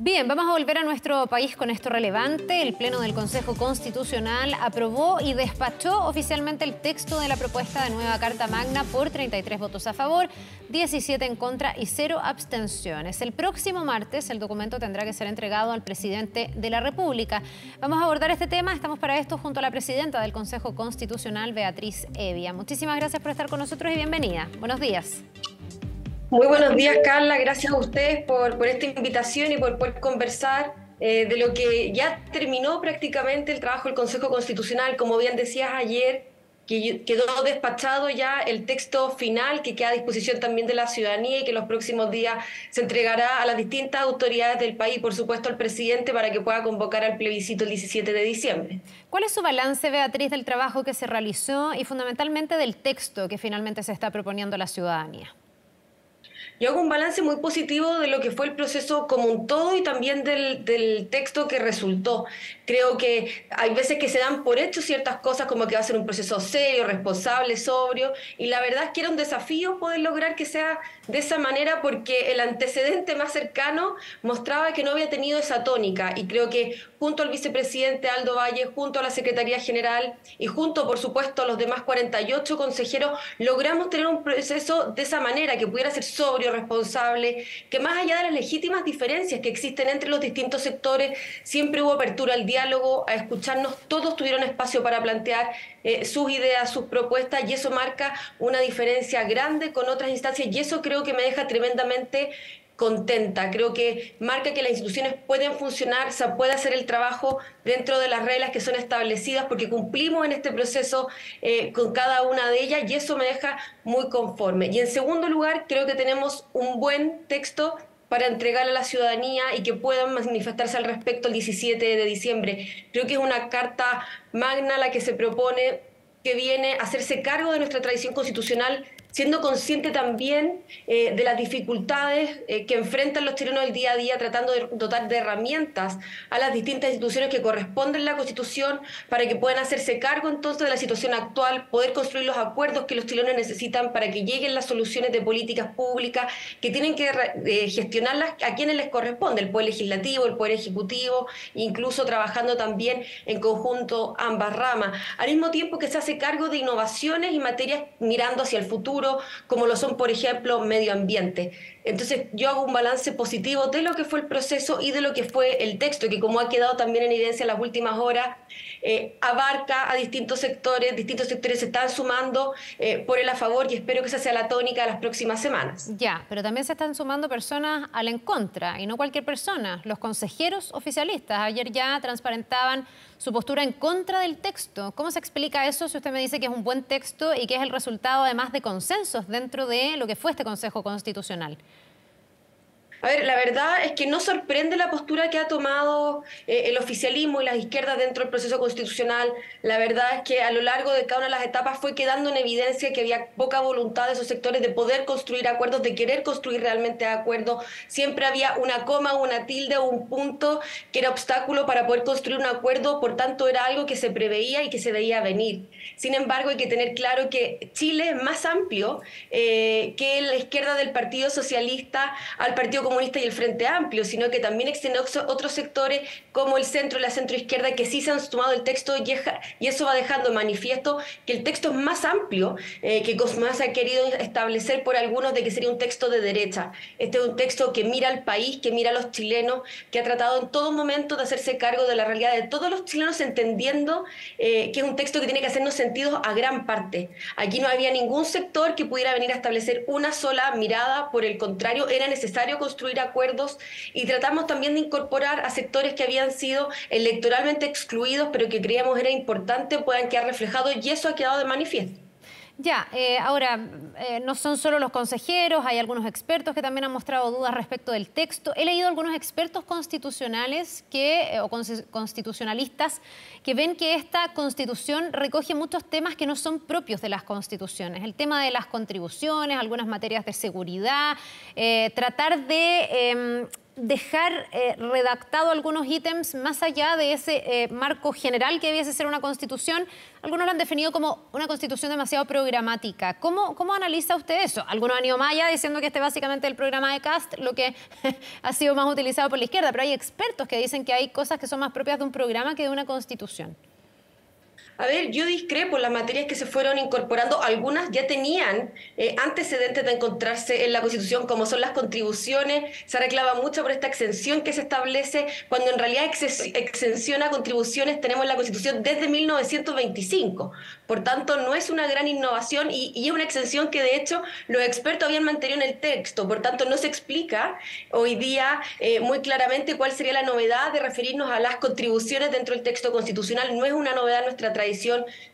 Bien, vamos a volver a nuestro país con esto relevante. El Pleno del Consejo Constitucional aprobó y despachó oficialmente el texto de la propuesta de nueva Carta Magna por 33 votos a favor, 17 en contra y 0 abstenciones. El próximo martes el documento tendrá que ser entregado al presidente de la República. Vamos a abordar este tema. Estamos para esto junto a la presidenta del Consejo Constitucional, Beatriz Hevia. Muchísimas gracias por estar con nosotros y bienvenida. Buenos días. Muy buenos días, Carla. Gracias a ustedes por esta invitación y por poder conversar de lo que ya terminó prácticamente el trabajo del Consejo Constitucional. Como bien decías ayer, que quedó despachado ya el texto final que queda a disposición también de la ciudadanía y que en los próximos días se entregará a las distintas autoridades del país, por supuesto al presidente, para que pueda convocar al plebiscito el 17 de diciembre. ¿Cuál es su balance, Beatriz, del trabajo que se realizó y fundamentalmente del texto que finalmente se está proponiendo a la ciudadanía? Yo hago un balance muy positivo de lo que fue el proceso como un todo y también del texto que resultó. Creo que hay veces que se dan por hecho ciertas cosas, como que va a ser un proceso serio, responsable, sobrio, y la verdad es que era un desafío poder lograr que sea de esa manera, porque el antecedente más cercano mostraba que no había tenido esa tónica, y creo que junto al vicepresidente Aldo Valle, junto a la Secretaría General y junto, por supuesto, a los demás 48 consejeros, logramos tener un proceso de esa manera, que pudiera ser sobrio, responsable, que más allá de las legítimas diferencias que existen entre los distintos sectores, siempre hubo apertura al diálogo, a escucharnos. Todos tuvieron espacio para plantear sus ideas, sus propuestas, y eso marca una diferencia grande con otras instancias, y eso creo que me deja tremendamente contenta. Creo que marca que las instituciones pueden funcionar, se puede hacer el trabajo dentro de las reglas que son establecidas, porque cumplimos en este proceso con cada una de ellas, y eso me deja muy conforme. Y en segundo lugar, creo que tenemos un buen texto para entregar a la ciudadanía y que puedan manifestarse al respecto el 17 de diciembre. Creo que es una carta magna la que se propone, que viene a hacerse cargo de nuestra tradición constitucional, siendo consciente también de las dificultades que enfrentan los chilenos el día a día, tratando de dotar de herramientas a las distintas instituciones que corresponden a la Constitución para que puedan hacerse cargo entonces de la situación actual, poder construir los acuerdos que los chilenos necesitan para que lleguen las soluciones de políticas públicas que tienen que gestionarlas a quienes les corresponde, el Poder Legislativo, el Poder Ejecutivo, incluso trabajando también en conjunto ambas ramas. Al mismo tiempo que se hace cargo de innovaciones y materias mirando hacia el futuro, como lo son, por ejemplo, medio ambiente. Entonces, yo hago un balance positivo de lo que fue el proceso y de lo que fue el texto, que, como ha quedado también en evidencia en las últimas horas, abarca a distintos sectores se están sumando por el a favor, y espero que esa sea la tónica de las próximas semanas. Ya, pero también se están sumando personas al en contra, y no cualquier persona. Los consejeros oficialistas ayer ya transparentaban su postura en contra del texto. ¿Cómo se explica eso si usted me dice que es un buen texto y que es el resultado además de consensos dentro de lo que fue este Consejo Constitucional? A ver, la verdad es que no sorprende la postura que ha tomado el oficialismo y las izquierdas dentro del proceso constitucional. La verdad es que a lo largo de cada una de las etapas fue quedando en evidencia que había poca voluntad de esos sectores de poder construir acuerdos, de querer construir realmente acuerdos. Siempre había una coma, una tilde o un punto que era obstáculo para poder construir un acuerdo, por tanto era algo que se preveía y que se veía venir. Sin embargo, hay que tener claro que Chile es más amplio que la izquierda del Partido Socialista al Partido Comunista y el Frente Amplio, sino que también existen otros sectores como el centro y la centroizquierda que sí se han sumado el texto, y eso va dejando manifiesto que el texto es más amplio que más se ha querido establecer por algunos de que sería un texto de derecha. Este es un texto que mira al país, que mira a los chilenos, que ha tratado en todo momento de hacerse cargo de la realidad de todos los chilenos, entendiendo que es un texto que tiene que hacernos sentido a gran parte. Aquí no había ningún sector que pudiera venir a establecer una sola mirada, por el contrario, era necesario construir acuerdos, y tratamos también de incorporar a sectores que habían sido electoralmente excluidos, pero que creíamos era importante puedan quedar reflejados, y eso ha quedado de manifiesto. Ya, ahora, no son solo los consejeros, hay algunos expertos que también han mostrado dudas respecto del texto. He leído algunos expertos constitucionales o constitucionalistas que ven que esta Constitución recoge muchos temas que no son propios de las constituciones. El tema de las contribuciones, algunas materias de seguridad, tratar de dejar redactado algunos ítems más allá de ese marco general que debiese ser una constitución. Algunos lo han definido como una constitución demasiado programática. ¿Cómo analiza usted eso? Algunos han ido más allá diciendo que este básicamente es el programa de Kast, lo que ha sido más utilizado por la izquierda, pero hay expertos que dicen que hay cosas que son más propias de un programa que de una constitución. A ver, yo discrepo en las materias que se fueron incorporando. Algunas ya tenían antecedentes de encontrarse en la Constitución, como son las contribuciones. Se reclama mucho por esta exención que se establece, cuando en realidad exención a contribuciones tenemos en la Constitución desde 1925. Por tanto, no es una gran innovación y es una exención que de hecho los expertos habían mantenido en el texto. Por tanto, no se explica hoy día muy claramente cuál sería la novedad de referirnos a las contribuciones dentro del texto constitucional. No es una novedad en nuestra tradición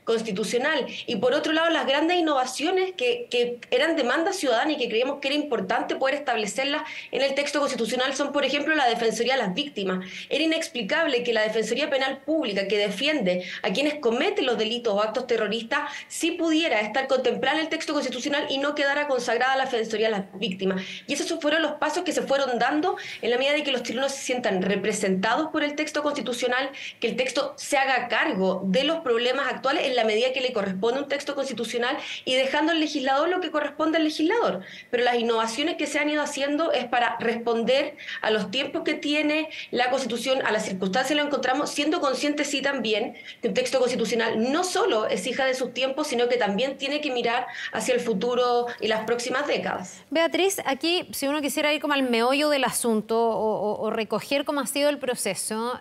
constitucional. Y por otro lado, las grandes innovaciones que eran demandas ciudadanas y que creíamos que era importante poder establecerlas en el texto constitucional son, por ejemplo, la Defensoría de las Víctimas. Era inexplicable que la Defensoría Penal Pública, que defiende a quienes cometen los delitos o actos terroristas, sí pudiera estar contemplada en el texto constitucional y no quedara consagrada la Defensoría de las Víctimas. Y esos fueron los pasos que se fueron dando en la medida de que los chilenos se sientan representados por el texto constitucional, que el texto se haga cargo de los problemas actuales en la medida que le corresponde a un texto constitucional y dejando al legislador lo que corresponde al legislador. Pero las innovaciones que se han ido haciendo es para responder a los tiempos que tiene la Constitución, a las circunstancias que lo encontramos, siendo conscientes sí también que un texto constitucional no solo es hija de sus tiempos, sino que también tiene que mirar hacia el futuro y las próximas décadas. Beatriz, aquí si uno quisiera ir como al meollo del asunto o recoger cómo ha sido el proceso,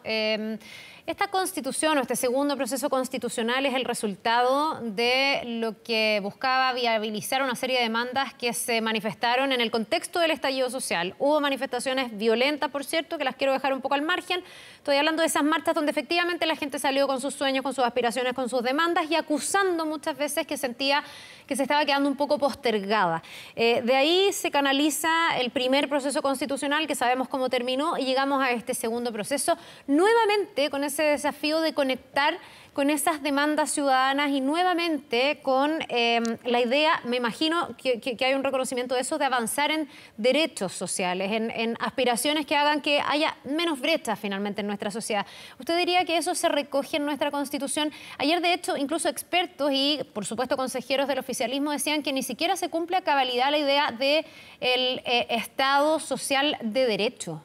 esta constitución o este segundo proceso constitucional es el resultado de lo que buscaba viabilizar una serie de demandas que se manifestaron en el contexto del estallido social. Hubo manifestaciones violentas, por cierto, que las quiero dejar un poco al margen. Estoy hablando de esas marchas donde efectivamente la gente salió con sus sueños, con sus aspiraciones, con sus demandas y acusando muchas veces que sentía que se estaba quedando un poco postergada. De ahí se canaliza el primer proceso constitucional, que sabemos cómo terminó, y llegamos a este segundo proceso, nuevamente con ese desafío de conectar con esas demandas ciudadanas y nuevamente con la idea, me imagino que hay un reconocimiento de eso, de avanzar en derechos sociales, en aspiraciones que hagan que haya menos brechas finalmente en nuestra sociedad. ¿Usted diría que eso se recoge en nuestra Constitución? Ayer, de hecho, incluso expertos y, por supuesto, consejeros del oficialismo decían que ni siquiera se cumple a cabalidad la idea del Estado social de derecho.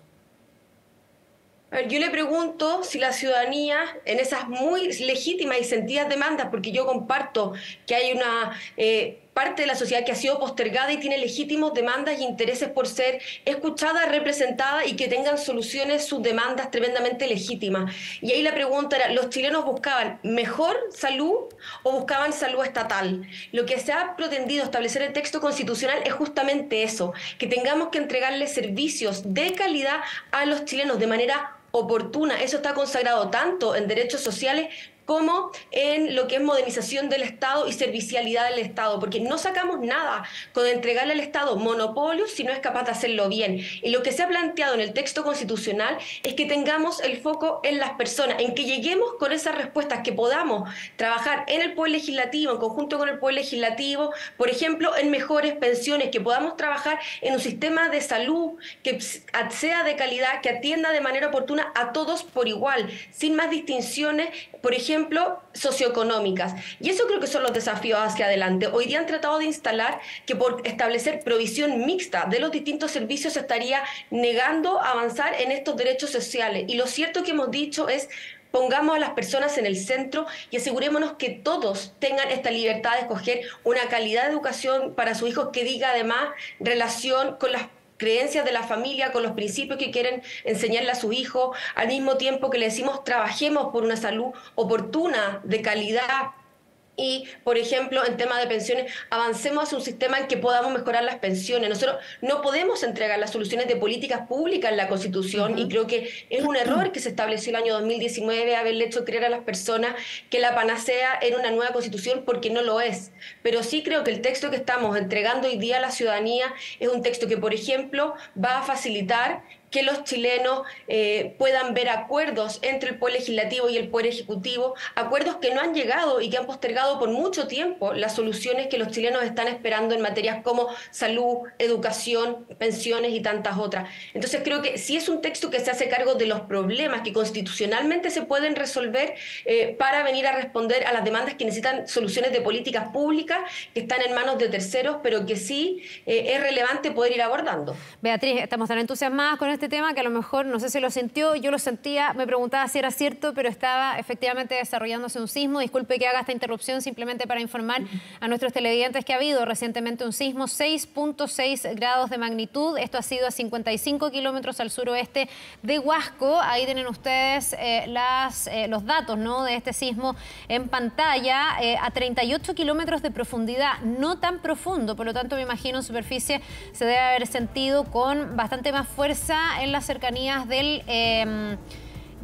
A ver, yo le pregunto si la ciudadanía, en esas muy legítimas y sentidas demandas, porque yo comparto que hay una parte de la sociedad que ha sido postergada y tiene legítimos demandas y intereses por ser escuchada, representada y que tengan soluciones sus demandas tremendamente legítimas. Y ahí la pregunta era, ¿los chilenos buscaban mejor salud o buscaban salud estatal? Lo que se ha pretendido establecer en el texto constitucional es justamente eso, que tengamos que entregarles servicios de calidad a los chilenos de manera oportuna. Eso está consagrado tanto en derechos sociales como en lo que es modernización del Estado y servicialidad del Estado, porque no sacamos nada con entregarle al Estado monopolios si no es capaz de hacerlo bien. Y lo que se ha planteado en el texto constitucional es que tengamos el foco en las personas, en que lleguemos con esas respuestas, que podamos trabajar en el Poder Legislativo, en conjunto con el Poder Legislativo, por ejemplo, en mejores pensiones, que podamos trabajar en un sistema de salud que sea de calidad, que atienda de manera oportuna a todos por igual, sin más distinciones, por ejemplo, socioeconómicas. Y eso creo que son los desafíos hacia adelante. Hoy día han tratado de instalar que por establecer provisión mixta de los distintos servicios se estaría negando a avanzar en estos derechos sociales. Y lo cierto que hemos dicho es: pongamos a las personas en el centro y asegurémonos que todos tengan esta libertad de escoger una calidad de educación para sus hijos que diga además relación con las creencias de la familia, con los principios que quieren enseñarle a sus hijos, al mismo tiempo que le decimos trabajemos por una salud oportuna, de calidad. Y, por ejemplo, en tema de pensiones, avancemos hacia un sistema en que podamos mejorar las pensiones. Nosotros no podemos entregar las soluciones de políticas públicas en la Constitución y creo que es un error que se estableció el año 2019 haberle hecho creer a las personas que la panacea era una nueva Constitución, porque no lo es. Pero sí creo que el texto que estamos entregando hoy día a la ciudadanía es un texto que, por ejemplo, va a facilitar que los chilenos puedan ver acuerdos entre el Poder Legislativo y el Poder Ejecutivo, acuerdos que no han llegado y que han postergado por mucho tiempo las soluciones que los chilenos están esperando en materias como salud, educación, pensiones y tantas otras. Entonces creo que sí es un texto que se hace cargo de los problemas que constitucionalmente se pueden resolver para venir a responder a las demandas que necesitan soluciones de políticas públicas que están en manos de terceros, pero que sí es relevante poder ir abordando. Beatriz, estamos tan entusiasmadas con este tema que a lo mejor, no sé si lo sintió, yo lo sentía, me preguntaba si era cierto, pero estaba efectivamente desarrollándose un sismo. Disculpe que haga esta interrupción simplemente para informar a nuestros televidentes que ha habido recientemente un sismo, 6.6 grados de magnitud. Esto ha sido a 55 kilómetros al suroeste de Huasco. Ahí tienen ustedes los datos, ¿no?, de este sismo en pantalla, a 38 kilómetros de profundidad, no tan profundo, por lo tanto me imagino en superficie se debe haber sentido con bastante más fuerza en las cercanías del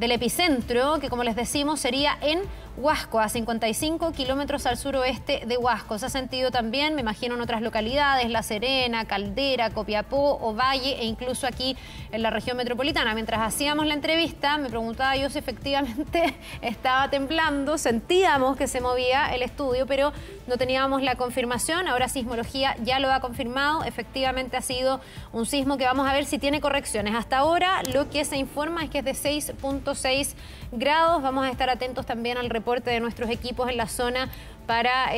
epicentro, que como les decimos sería en Huasco, a 55 kilómetros al suroeste de Huasco. Se ha sentido también, me imagino, en otras localidades, La Serena, Caldera, Copiapó, Ovalle e incluso aquí en la región metropolitana. Mientras hacíamos la entrevista, me preguntaba yo si efectivamente estaba temblando, sentíamos que se movía el estudio, pero no teníamos la confirmación. Ahora Sismología ya lo ha confirmado, efectivamente ha sido un sismo que vamos a ver si tiene correcciones. Hasta ahora lo que se informa es que es de 6.6 grados. Vamos a estar atentos también al reporte de nuestros equipos en la zona para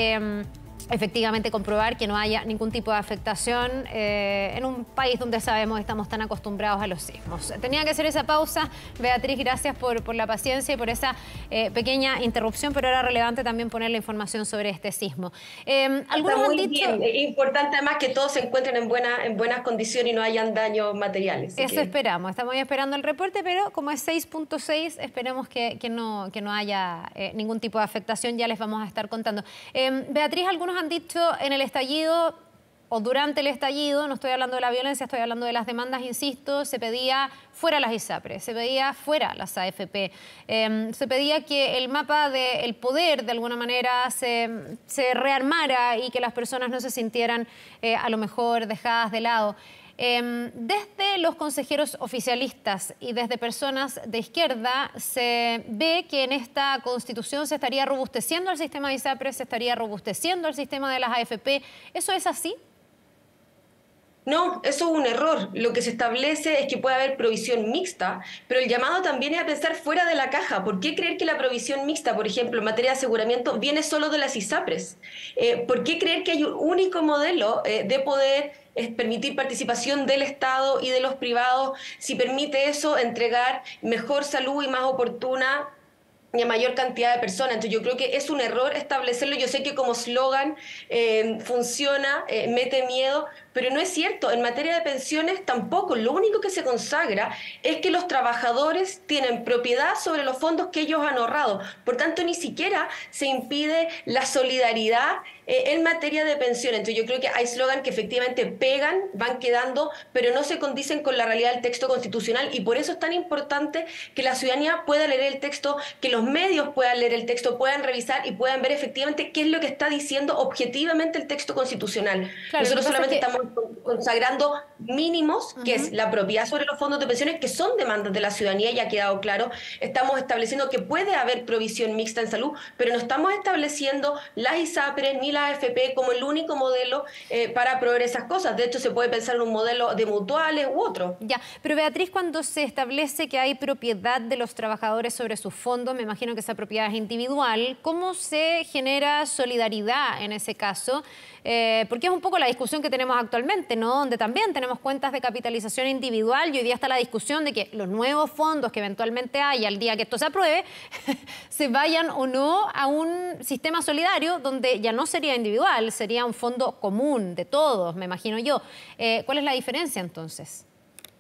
efectivamente comprobar que no haya ningún tipo de afectación en un país donde sabemos estamos tan acostumbrados a los sismos. Tenía que hacer esa pausa. Beatriz, gracias por la paciencia y por esa pequeña interrupción, pero era relevante también poner la información sobre este sismo. Algunos han dicho... Bien. Es importante además que todos se encuentren en buenas condiciones y no hayan daños materiales. Eso esperamos. Estamos esperando el reporte, pero como es 6.6, esperemos que no haya ningún tipo de afectación. Ya les vamos a estar contando. Beatriz, algunos han dicho en el estallido o durante el estallido, no estoy hablando de la violencia, estoy hablando de las demandas, insisto, se pedía fuera las ISAPRES, se pedía fuera las AFP, se pedía que el mapa del poder de alguna manera se rearmara y que las personas no se sintieran a lo mejor dejadas de lado. Desde los consejeros oficialistas y desde personas de izquierda se ve que en esta Constitución se estaría robusteciendo el sistema de ISAPRES, se estaría robusteciendo el sistema de las AFP. ¿Eso es así? No, eso es un error. Lo que se establece es que puede haber provisión mixta, pero el llamado también es a pensar fuera de la caja. ¿Por qué creer que la provisión mixta, por ejemplo, en materia de aseguramiento, viene solo de las ISAPRES? ¿Por qué creer que hay un único modelo de poder permitir participación del Estado y de los privados, si permite eso, entregar mejor salud y más oportuna y a mayor cantidad de personas? Entonces yo creo que es un error establecerlo. Yo sé que como eslogan funciona, mete miedo, pero no es cierto. En materia de pensiones tampoco. Lo único que se consagra es que los trabajadores tienen propiedad sobre los fondos que ellos han ahorrado. Por tanto, ni siquiera se impide la solidaridad en materia de pensiones. Entonces yo creo que hay eslogan que efectivamente pegan, van quedando, pero no se condicen con la realidad del texto constitucional, y por eso es tan importante que la ciudadanía pueda leer el texto, que los medios puedan leer el texto, puedan revisar y puedan ver efectivamente qué es lo que está diciendo objetivamente el texto constitucional. Claro, nosotros solamente estamos consagrando mínimos, que es la propiedad sobre los fondos de pensiones, que son demandas de la ciudadanía, ya ha quedado claro. Estamos estableciendo que puede haber provisión mixta en salud, pero no estamos estableciendo las ISAPRES ni la AFP como el único modelo para proveer esas cosas. De hecho, se puede pensar en un modelo de mutuales u otro. Ya, pero Beatriz, cuando se establece que hay propiedad de los trabajadores sobre sus fondos, me imagino que esa propiedad es individual, ¿cómo se genera solidaridad en ese caso? Porque es un poco la discusión que tenemos actualmente, ¿no? Donde también tenemos cuentas de capitalización individual y hoy día está la discusión de que los nuevos fondos que eventualmente haya al día que esto se apruebe se vayan o no a un sistema solidario donde ya no sería individual, sería un fondo común de todos, me imagino yo. ¿Cuál es la diferencia entonces?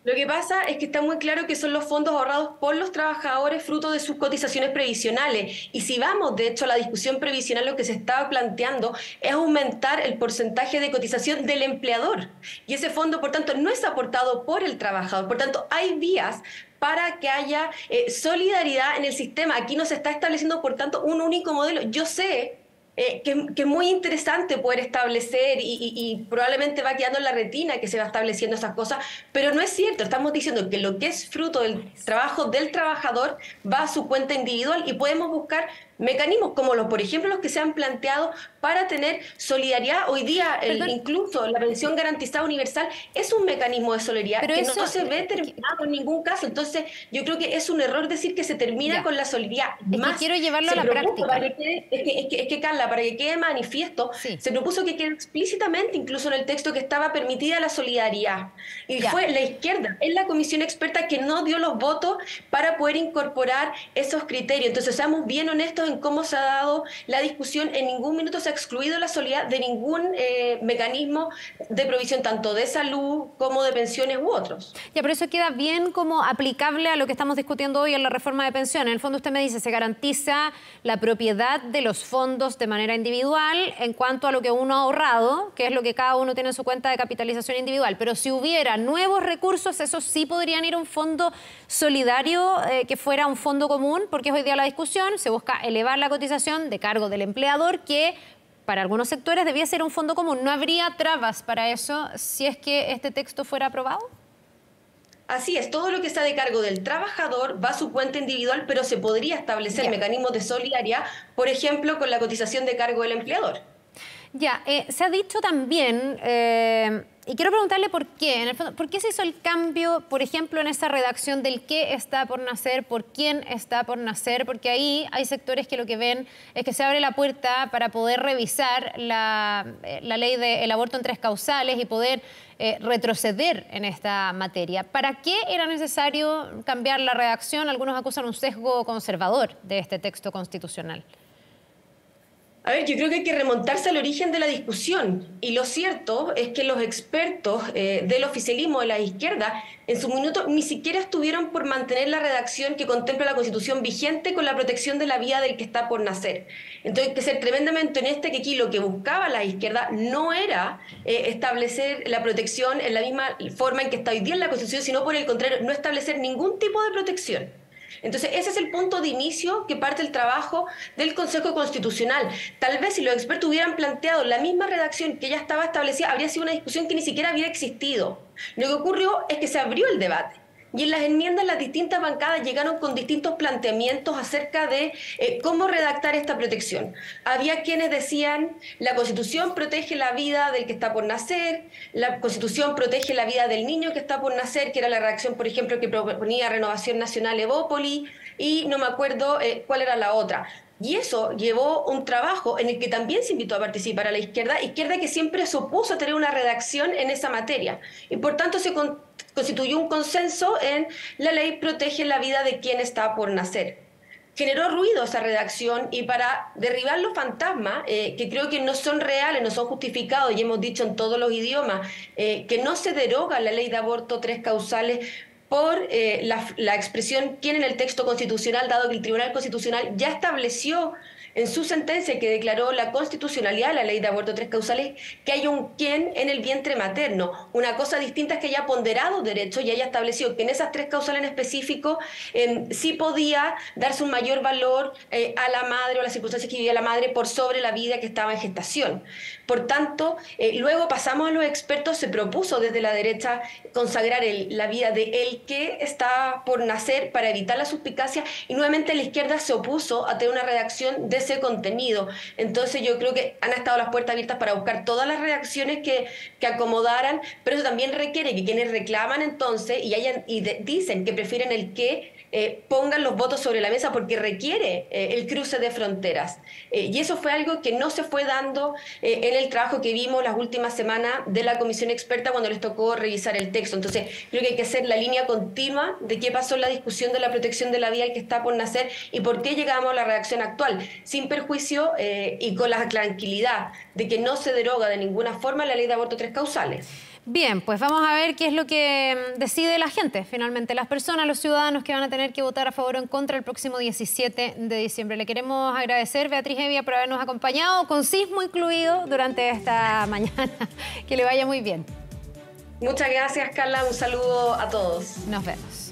Lo que pasa es que está muy claro que son los fondos ahorrados por los trabajadores fruto de sus cotizaciones previsionales. Y si vamos, de hecho, a la discusión previsional, lo que se estaba planteando es aumentar el porcentaje de cotización del empleador. Y ese fondo, por tanto, no es aportado por el trabajador. Por tanto, hay vías para que haya solidaridad en el sistema. Aquí no se está estableciendo, por tanto, un único modelo. Yo sé que es muy interesante poder establecer y probablemente va quedando en la retina que se va estableciendo esas cosas, pero no es cierto. Estamos diciendo que lo que es fruto del trabajo del trabajador va a su cuenta individual y podemos buscar mecanismos como por ejemplo, los que se han planteado para tener solidaridad. Hoy día, incluso la pensión garantizada universal es un mecanismo de solidaridad pero que eso, no se ve terminado en ningún caso. Entonces, yo creo que es un error decir que se termina con la solidaridad. Es Más, que quiero llevarlo a la práctica. Es que, Carla, para que quede manifiesto, se propuso que quede explícitamente, incluso en el texto, que estaba permitida la solidaridad. Y fue la izquierda, es la comisión experta que no dio los votos para poder incorporar esos criterios. Entonces, seamos bien honestos en cómo se ha dado la discusión. En ningún minuto se ha excluido la solidaridad de ningún mecanismo de provisión, tanto de salud como de pensiones u otros. Ya, pero eso queda bien como aplicable a lo que estamos discutiendo hoy en la reforma de pensiones. En el fondo usted me dice, se garantiza la propiedad de los fondos de manera individual en cuanto a lo que uno ha ahorrado, que es lo que cada uno tiene en su cuenta de capitalización individual. Pero si hubiera nuevos recursos, esos sí podrían ir a un fondo solidario que fuera un fondo común, porque hoy día la discusión se busca elevar la cotización de cargo del empleador, que para algunos sectores debía ser un fondo común. ¿No habría trabas para eso si es que este texto fuera aprobado? Así es, todo lo que está de cargo del trabajador va a su cuenta individual, pero se podría establecer mecanismos de solidaridad, por ejemplo, con la cotización de cargo del empleador. Ya, se ha dicho también, y quiero preguntarle por qué, en el fondo, ¿por qué se hizo el cambio, por ejemplo, en esa redacción del qué está por nacer, por quién está por nacer? Porque ahí hay sectores que lo que ven es que se abre la puerta para poder revisar la ley del aborto en 3 causales y poder retroceder en esta materia. ¿Para qué era necesario cambiar la redacción? Algunos acusan un sesgo conservador de este texto constitucional. A ver, yo creo que hay que remontarse al origen de la discusión, y lo cierto es que los expertos del oficialismo de la izquierda en su minuto ni siquiera estuvieron por mantener la redacción que contempla la Constitución vigente con la protección de la vida del que está por nacer. Entonces hay que ser tremendamente honesta que aquí lo que buscaba la izquierda no era establecer la protección en la misma forma en que está hoy día en la Constitución, sino por el contrario, no establecer ningún tipo de protección. Entonces, ese es el punto de inicio que parte el trabajo del Consejo Constitucional. Tal vez si los expertos hubieran planteado la misma redacción que ya estaba establecida, habría sido una discusión que ni siquiera hubiera existido. Lo que ocurrió es que se abrió el debate. Y en las enmiendas las distintas bancadas llegaron con distintos planteamientos acerca de cómo redactar esta protección. Había quienes decían, la Constitución protege la vida del que está por nacer, la Constitución protege la vida del niño que está por nacer, que era la redacción, por ejemplo, que proponía Renovación Nacional Evópoli, y no me acuerdo cuál era la otra. Y eso llevó un trabajo en el que también se invitó a participar a la izquierda que siempre se opuso a tener una redacción en esa materia. Y por tanto se constituyó un consenso en la ley protege la vida de quien está por nacer. Generó ruido esa redacción, y para derribar los fantasmas, que creo que no son reales, no son justificados, y hemos dicho en todos los idiomas, que no se deroga la ley de aborto 3 causales por la expresión quién en el texto constitucional, dado que el Tribunal Constitucional ya estableció en su sentencia que declaró la constitucionalidad de la ley de aborto 3 causales, que hay un quién en el vientre materno. Una cosa distinta es que haya ponderado derecho y haya establecido que en esas 3 causales en específico sí podía darse un mayor valor a la madre o a las circunstancias que vivía la madre por sobre la vida que estaba en gestación. Por tanto, luego pasamos a los expertos, se propuso desde la derecha consagrar la vida de el que está por nacer para evitar la suspicacia, y nuevamente la izquierda se opuso a tener una redacción de ese contenido. Entonces yo creo que han estado las puertas abiertas para buscar todas las redacciones que acomodaran, pero eso también requiere que quienes reclaman entonces dicen que prefieren el que pongan los votos sobre la mesa, porque requiere el cruce de fronteras. Y eso fue algo que no se fue dando en el trabajo que vimos las últimas semanas de la comisión experta cuando les tocó revisar el texto. Entonces creo que hay que hacer la línea continua de qué pasó en la discusión de la protección de la vida del que está por nacer y por qué llegamos a la redacción actual, sin perjuicio y con la tranquilidad de que no se deroga de ninguna forma la ley de aborto 3 causales. Bien, pues vamos a ver qué es lo que decide la gente, finalmente, las personas, los ciudadanos que van a tener que votar a favor o en contra el próximo 17 de diciembre. Le queremos agradecer, Beatriz Hevia, por habernos acompañado, con sismo incluido, durante esta mañana. Que le vaya muy bien. Muchas gracias, Carla. Un saludo a todos. Nos vemos.